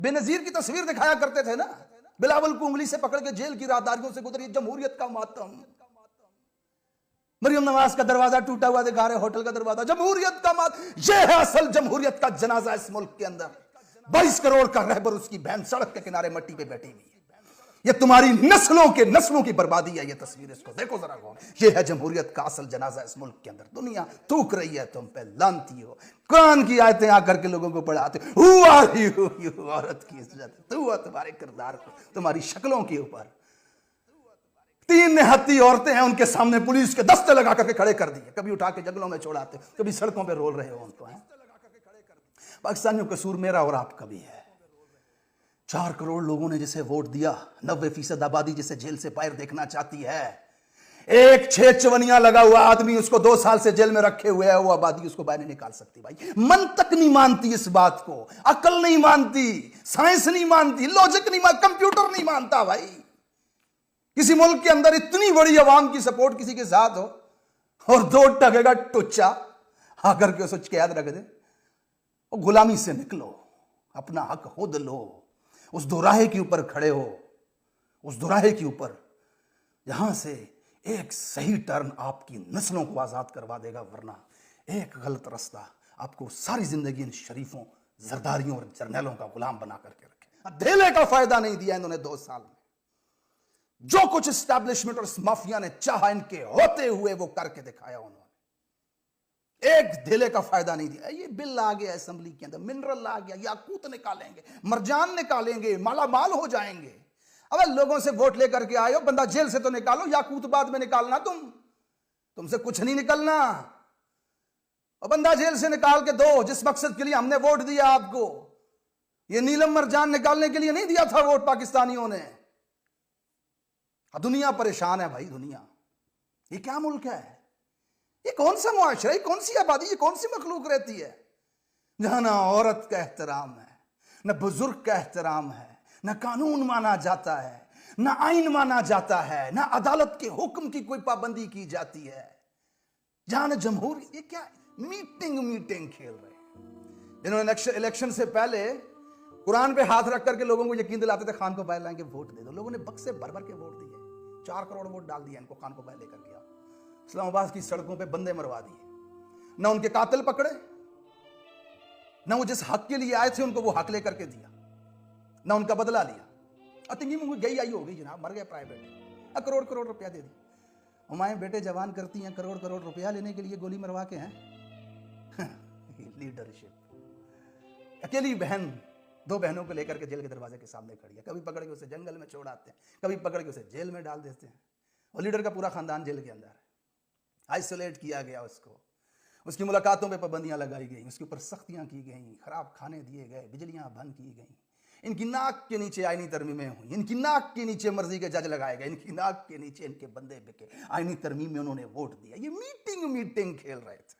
बेनजीर की तस्वीर दिखाया करते थे ना, बिलावल को उंगली से पकड़ के जेल की राहदारियों से गुजरी जमहूरियत का मातम। मरियम नवाज का दरवाजा टूटा हुआ दिखा रहे, होटल का दरवाजा, जमहूरियत का मातम। यह है असल जमहूरियत का जनाजा इस मुल्क के अंदर। 22 करोड़ का रहबर, उसकी बहन सड़क के किनारे मट्टी पे बैठी हुई है। ये तुम्हारी नस्लों की बर्बादी है। ये तस्वीर इसको देखो जरा गौर। ये है जमहूरियत का असल जनाजा इस मुल्क के अंदर। दुनिया थूक रही है तुम पे, लानती हो। कुरान की आयतें आकर के लोगों को पढ़ाते हो। Who are you? औरत की इज्जत तू हो, तुम्हारे किरदार को, तुम्हारी शक्लों के ऊपर। 3 निहत्ती औरतें हैं, उनके सामने पुलिस के दस्ते लगा करके खड़े कर दिए। कभी उठा के जंगलों में छोड़ाते, कभी सड़कों पे रोल रहे हो उनको। पाकिस्तानियों का कसूर मेरा और आपका भी है। 4 करोड़ लोगों ने जिसे वोट दिया, 90% आबादी जिसे जेल से बाहर देखना चाहती है। एक 6 चवनिया लगा हुआ आदमी, उसको 2 साल से जेल में रखे हुए है, वो आबादी उसको बाहर नहीं निकाल सकती। भाई मन तक नहीं मानती इस बात को, अकल नहीं मानती, साइंस नहीं मानती, लॉजिक नहीं मानती, कंप्यूटर नहीं मानता। भाई किसी मुल्क के अंदर इतनी बड़ी आवाम की सपोर्ट किसी के साथ हो और 2 टकेगा टुच्चा आकर के सोच के याद रख दे, और गुलामी से निकलो, अपना हक खुद लो, उस दोराहे के ऊपर खड़े हो, उस दोराहे के ऊपर जहां से एक सही टर्न आपकी नस्लों को आजाद करवा देगा, वरना एक गलत रास्ता आपको सारी जिंदगी इन शरीफों, जरदारियों और जर्नैलों का गुलाम बना करके रखे। धेले का फायदा नहीं दिया इन्होंने 2 साल में। जो कुछ एस्टैब्लिशमेंट और इस माफिया ने चाहा इनके होते हुए वो करके दिखाया उन्होंने। एक धेले का फायदा नहीं दिया। ये बिल आ गया असेंबली के अंदर, मिनरल आ गया, याकूत निकालेंगे, मरजान निकालेंगे, मालामाल हो जाएंगे। अब लोगों से वोट लेकर के आए हो, बंदा जेल से तो निकालो, याकूत बाद में निकालना। तुमसे कुछ नहीं निकलना, और बंदा जेल से निकाल के दो जिस मकसद के लिए हमने वोट दिया आपको। ये नीलम मरजान निकालने के लिए नहीं दिया था वोट पाकिस्तानियों ने। दुनिया परेशान है भाई, दुनिया। ये क्या मुल्क है? ये कौन सा मुआशरा, ये कौन सी आबादी, ये कौन सी मखलूक रहती है जहां ना औरत का एहतराम है, न बुजुर्ग का एहतराम है, न कानून माना जाता है, न आइन माना जाता है, न अदालत के हुक्म की कोई पाबंदी की जाती है, जहां न जमहूरी। ये क्या मीटिंग खेल रहे हैं जिन्होंने इलेक्शन से पहले कुरान पे हाथ रख करके लोगों को यकीन दिलाते थे खान को बाहर लाएंगे, वोट दे दो। लोगों ने बक्से भर भर के वोट दिए, 4 करोड़ वोट डाल दिया इनको, खान को बाहर लेकर के आओ। इस्लामाबाद की सड़कों पे बंदे मरवा दिए, ना उनके कातिल पकड़े, ना वो जिस हक के लिए आए थे उनको वो हक लेकर के दिया, ना उनका बदला लिया। अतिंगी मुंगी गई आई हो गई जनाब, मर गया प्राइवेट। करोड़ करोड़ रुपया दे दी। हमारे बेटे जवान करती हैं करोड़ करोड़ रुपया लेने के लिए, गोली मरवा के हैं। लीडरशिप। अकेली बहन 2 बहनों को लेकर के जेल के दरवाजे के सामने खड़ी है। कभी पकड़ के उसे जंगल में छोड़ आते हैं, कभी पकड़ के उसे जेल में डाल देते हैं। और लीडर का पूरा खानदान जेल के अंदर है, आइसोलेट किया गया उसको। उसकी मुलाकातों पे पाबंदियां लगाई गई, उसके ऊपर सख्तियां की गई, खराब खाने दिए गए, बिजलियां बंद की गई। इनकी नाक के नीचे आईनी तरमीमें हुई, इनकी नाक के नीचे मर्जी के जज लगाए गए, इनकी नाक के नीचे इनके बंदे बिके, आईनी तरमीम में उन्होंने वोट दिया। ये मीटिंग खेल रहे थे।